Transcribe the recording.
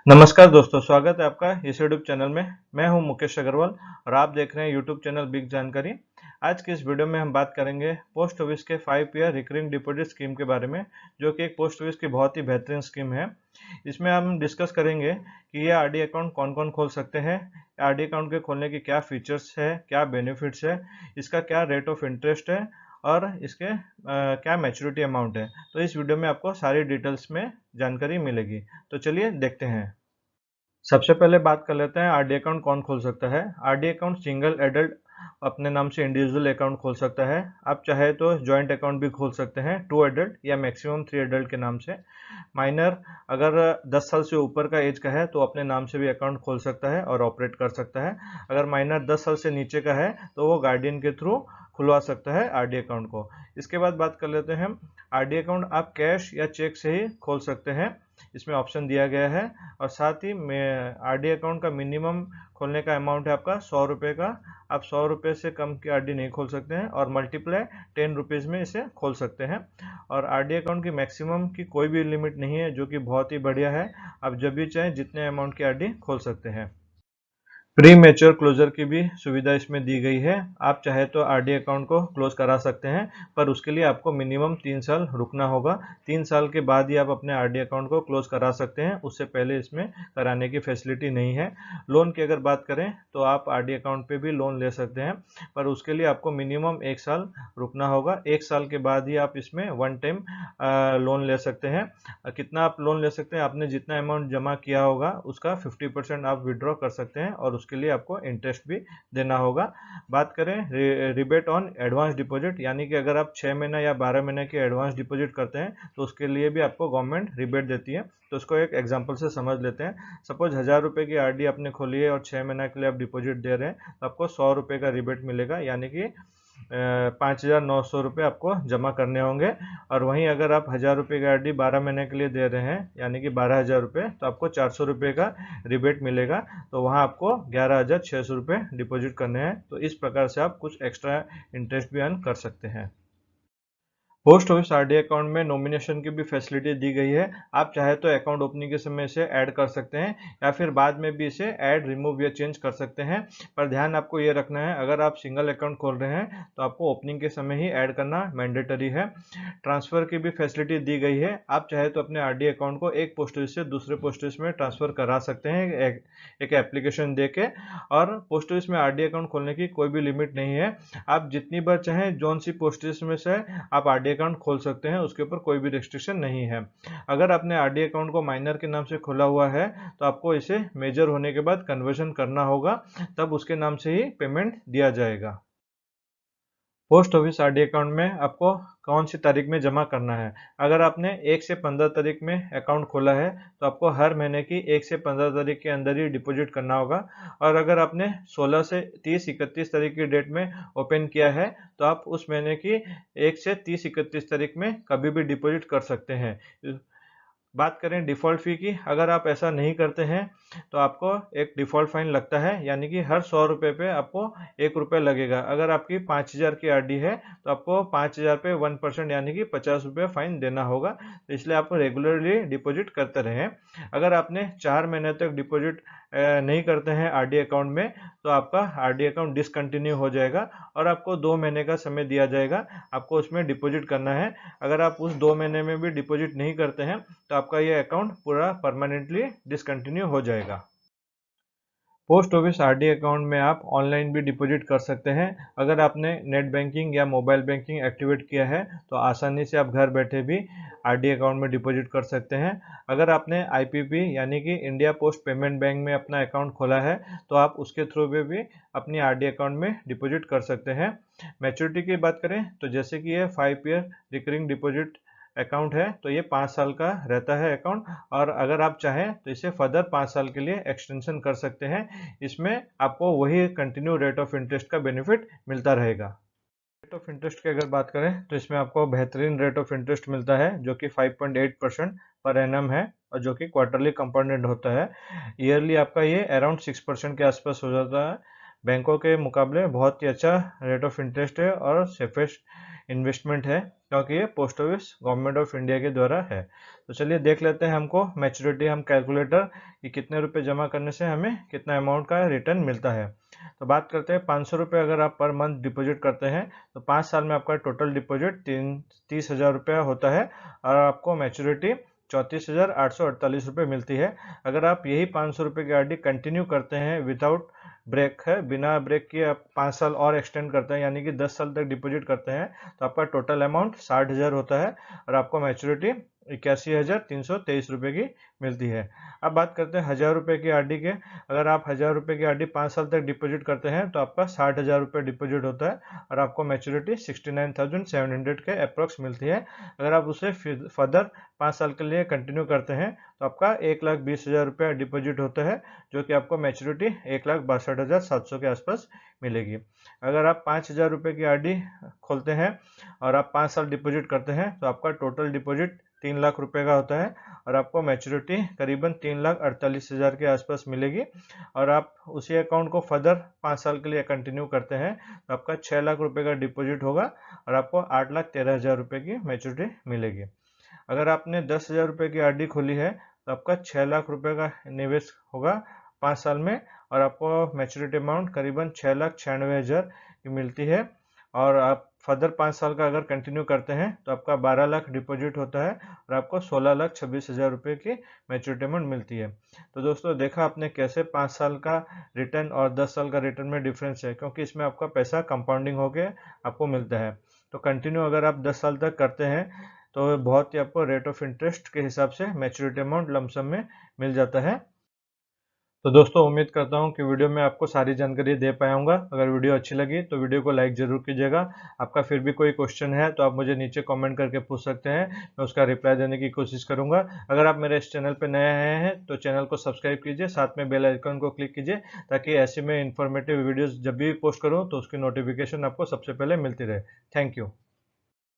नमस्कार दोस्तों, स्वागत है आपका इस यूट्यूब चैनल में। मैं हूं मुकेश अग्रवाल और आप देख रहे हैं यूट्यूब चैनल बिग जानकारी। आज की इस वीडियो में हम बात करेंगे पोस्ट ऑफिस के 5 ईयर रिकरिंग डिपॉजिट स्कीम के बारे में, जो कि एक पोस्ट ऑफिस की बहुत ही बेहतरीन स्कीम है। इसमें हम डिस्कस करेंगे कि ये आरडी अकाउंट कौन कौन खोल सकते हैं, आरडी अकाउंट के खोलने की क्या फीचर्स है, क्या बेनिफिट्स है, इसका क्या रेट ऑफ इंटरेस्ट है और इसके क्या मैच्योरिटी अमाउंट है। तो इस वीडियो में आपको सारी डिटेल्स में जानकारी मिलेगी। तो चलिए देखते हैं। सबसे पहले बात कर लेते हैं आरडी अकाउंट कौन खोल सकता है। आरडी अकाउंट सिंगल एडल्ट अपने नाम से इंडिविजुअल अकाउंट खोल सकता है। आप चाहे तो जॉइंट अकाउंट भी खोल सकते हैं 2 एडल्ट या मैक्सिमम 3 एडल्ट के नाम से। माइनर अगर 10 साल से ऊपर का एज का है तो अपने नाम से भी अकाउंट खोल सकता है और ऑपरेट कर सकता है। अगर माइनर 10 साल से नीचे का है तो वो गार्डियन के थ्रू खुलवा सकता है आरडी अकाउंट को। इसके बाद बात कर लेते हैं, आरडी अकाउंट आप कैश या चेक से ही खोल सकते हैं, इसमें ऑप्शन दिया गया है। और साथ ही में आरडी अकाउंट का मिनिमम खोलने का अमाउंट है आपका 100 रुपये का। आप 100 रुपये से कम की आरडी नहीं खोल सकते हैं और मल्टीप्लाई 10 रुपीज़ में इसे खोल सकते हैं। और आरडी अकाउंट की मैक्सिमम की कोई भी लिमिट नहीं है, जो कि बहुत ही बढ़िया है। आप जब भी चाहें जितने अमाउंट की आरडी खोल सकते हैं। प्री मैच्योर क्लोजर की भी सुविधा इसमें दी गई है। आप चाहे तो आरडी अकाउंट को क्लोज करा सकते हैं, पर उसके लिए आपको मिनिमम 3 साल रुकना होगा। 3 साल के बाद ही आप अपने आरडी अकाउंट को क्लोज करा सकते हैं, उससे पहले इसमें कराने की फैसिलिटी नहीं है। लोन की अगर बात करें तो आप आरडी अकाउंट पे भी लोन ले सकते हैं, पर उसके लिए आपको मिनिमम 1 साल रुकना होगा। 1 साल के बाद ही आप इसमें वन टाइम लोन ले सकते हैं। कितना आप लोन ले सकते हैं, आपने जितना अमाउंट जमा किया होगा उसका 50% आप विड्रॉ कर सकते हैं और उसके लिए आपको इंटरेस्ट भी देना होगा। बात करें रिबेट ऑन एडवांस डिपॉजिट, यानी कि अगर आप 6 महीना या 12 महीने की एडवांस डिपॉजिट करते हैं तो उसके लिए भी आपको गवर्नमेंट रिबेट देती है। तो उसको एक एग्जांपल से समझ लेते हैं। सपोज 1000 रुपये की आरडी आपने खोली है और 6 महीना के लिए आप डिपॉजिट दे रहे हैं, तो आपको 100 रुपये का रिबेट मिलेगा, यानी कि 5,900 रुपये आपको जमा करने होंगे। और वहीं अगर आप 1000 रुपये की आरडी 12 महीने के लिए दे रहे हैं, यानी कि 12,000 रुपये, तो आपको 400 रुपये का रिबेट मिलेगा। तो वहाँ आपको 11,600 रुपये डिपॉजिट करने हैं। तो इस प्रकार से आप कुछ एक्स्ट्रा इंटरेस्ट भी अर्न कर सकते हैं। पोस्ट ऑफिस आरडी अकाउंट में नॉमिनेशन की भी फैसिलिटी दी गई है। आप चाहे तो अकाउंट ओपनिंग के समय इसे ऐड कर सकते हैं या फिर बाद में भी इसे ऐड, रिमूव या चेंज कर सकते हैं। पर ध्यान आपको ये रखना है, अगर आप सिंगल अकाउंट खोल रहे हैं तो आपको ओपनिंग के समय ही ऐड करना मैंडेटरी है। ट्रांसफर की भी फैसिलिटी दी गई है। आप चाहे तो अपने आरडी अकाउंट को एक पोस्ट ऑफिस से दूसरे पोस्ट ऑफिस में ट्रांसफर करा सकते हैं एक एप्लीकेशन दे के। और पोस्ट ऑफिस में आरडी अकाउंट खोलने की कोई भी लिमिट नहीं है। आप जितनी बार चाहें जौन सी पोस्ट ऑफिस में से आप आरडी अकाउंट खोल सकते हैं, उसके ऊपर कोई भी रिस्ट्रिक्शन नहीं है। अगर आपने आरडी अकाउंट को माइनर के नाम से खोला हुआ है तो आपको इसे मेजर होने के बाद कन्वर्जन करना होगा, तब उसके नाम से ही पेमेंट दिया जाएगा। पोस्ट ऑफिस आरडी अकाउंट में आपको कौन सी तारीख में जमा करना है। अगर आपने 1 से 15 तारीख में अकाउंट खोला है तो आपको हर महीने की 1 से 15 तारीख के अंदर ही डिपॉजिट करना होगा। और अगर आपने 16 से 30-31 तारीख की डेट में ओपन किया है तो आप उस महीने की 1 से 30-31 तारीख में कभी भी डिपॉजिट कर सकते हैं। बात करें डिफ़ॉल्ट फ़ी की, अगर आप ऐसा नहीं करते हैं तो आपको एक डिफ़ॉल्ट फ़ाइन लगता है, यानी कि हर 100 रुपये पे आपको 1 रुपये लगेगा। अगर आपकी 5,000 की आरडी है तो आपको 5,000 पे 1% यानी कि 50 रुपये फ़ाइन देना होगा। तो इसलिए आप रेगुलरली डिपॉजिट करते रहें। अगर आपने 4 महीने तक डिपॉजिट नहीं करते हैं आरडी अकाउंट में तो आपका आरडी अकाउंट डिसकंटिन्यू हो जाएगा और आपको 2 महीने का समय दिया जाएगा, आपको उसमें डिपॉजिट करना है। अगर आप उस 2 महीने में भी डिपॉजिट नहीं करते हैं तो आपका ये अकाउंट पूरा परमानेंटली डिसकंटिन्यू हो जाएगा। पोस्ट ऑफिस आरडी अकाउंट में आप ऑनलाइन भी डिपॉजिट कर सकते हैं। अगर आपने नेट बैंकिंग या मोबाइल बैंकिंग एक्टिवेट किया है तो आसानी से आप घर बैठे भी आरडी अकाउंट में डिपॉजिट कर सकते हैं। अगर आपने आईपीपी यानी कि इंडिया पोस्ट पेमेंट बैंक में अपना अकाउंट खोला है तो आप उसके थ्रू भी अपनी आरडी अकाउंट में डिपॉजिट कर सकते हैं। मैच्योरिटी की बात करें तो जैसे कि ये 5 ईयर रिकरिंग डिपॉजिट अकाउंट है तो ये 5 साल का रहता है अकाउंट। और अगर आप चाहें तो इसे फर्दर 5 साल के लिए एक्सटेंशन कर सकते हैं। इसमें आपको वही कंटिन्यू रेट ऑफ इंटरेस्ट का बेनिफिट मिलता रहेगा। रेट ऑफ इंटरेस्ट की अगर बात करें तो इसमें आपको बेहतरीन रेट ऑफ इंटरेस्ट मिलता है, जो कि 5.8% पर एनम है और जो कि क्वार्टरली कंपाउंडेड होता है। ईयरली आपका ये अराउंड 6% के आसपास हो जाता है। बैंकों के मुकाबले बहुत ही अच्छा रेट ऑफ इंटरेस्ट है और सेफेस्ट इन्वेस्टमेंट है, क्योंकि ये post office government of India के द्वारा है। तो चलिए देख लेते हैं हमको मैच्योरिटी हम कैलकुलेटर कि कितने रुपए जमा करने से हमें कितना अमाउंट का रिटर्न मिलता है। तो बात करते हैं 500 रुपये अगर आप पर मंथ डिपॉजिट करते हैं तो 5 साल में आपका टोटल डिपॉजिट 30,000 रुपया होता है और आपको मैच्योरिटी 34,848 रुपये मिलती है। अगर आप यही 500 रुपये की आरडी कंटिन्यू करते हैं विदाउट ब्रेक है, बिना ब्रेक किए आप 5 साल और एक्सटेंड करते हैं यानी कि 10 साल तक डिपॉजिट करते हैं तो आपका टोटल अमाउंट 60,000 होता है और आपको मैच्योरिटी 81,323 रुपये की मिलती है। अब बात करते हैं 1,000 रुपये की आरडी के। अगर आप 1,000 रुपये की आरडी 5 साल तक डिपॉजिट करते हैं तो आपका 60,000 रुपये डिपॉजिट होता है और आपको मैच्योरिटी 69,700 के अप्रॉक्स मिलती है। अगर आप उसे फर्दर 5 साल के लिए कंटिन्यू करते हैं तो आपका 1,20,000 रुपये डिपॉजिट होता है, जो कि आपको मैच्योरिटी 1,62,700 के आसपास मिलेगी। अगर आप 5,000 रुपये की आरडी खोलते हैं और आप 5 साल डिपॉजिट करते हैं तो आपका टोटल डिपॉजिट 3 लाख रुपए का होता है और आपको मैच्योरिटी करीबन 3,48,000 के आसपास मिलेगी। और आप उसी अकाउंट को फर्दर 5 साल के लिए कंटिन्यू करते हैं तो आपका 6 लाख रुपए का डिपॉजिट होगा और आपको 8,13,000 रुपए की मैच्योरिटी मिलेगी। अगर आपने 10,000 रुपये की आरडी खोली है तो आपका 6 लाख रुपए का निवेश होगा 5 साल में और आपको मैच्योरिटी अमाउंट करीबन 6,96,000 की मिलती है। और आप फर्दर 5 साल का अगर कंटिन्यू करते हैं तो आपका 12 लाख डिपॉजिट होता है और आपको 16,26,000 रुपये की मैच्योरिटी अमाउंट मिलती है। तो दोस्तों देखा आपने कैसे 5 साल का रिटर्न और 10 साल का रिटर्न में डिफरेंस है, क्योंकि इसमें आपका पैसा कंपाउंडिंग होकर आपको मिलता है। तो कंटिन्यू अगर आप 10 साल तक करते हैं तो बहुत ही आपको रेट ऑफ इंटरेस्ट के हिसाब से मैच्योरिटी अमाउंट लमसम में मिल जाता है। तो दोस्तों उम्मीद करता हूँ कि वीडियो में आपको सारी जानकारी दे पाया हूँगा। अगर वीडियो अच्छी लगी तो वीडियो को लाइक ज़रूर कीजिएगा। आपका फिर भी कोई क्वेश्चन है तो आप मुझे नीचे कमेंट करके पूछ सकते हैं, मैं उसका रिप्लाई देने की कोशिश करूँगा। अगर आप मेरे इस चैनल पर नए आए हैं तो चैनल को सब्सक्राइब कीजिए, साथ में बेल आइकन को क्लिक कीजिए ताकि ऐसे में इंफॉर्मेटिव वीडियोज़ जब भी पोस्ट करूँ तो उसकी नोटिफिकेशन आपको सबसे पहले मिलती रहे। Thank you.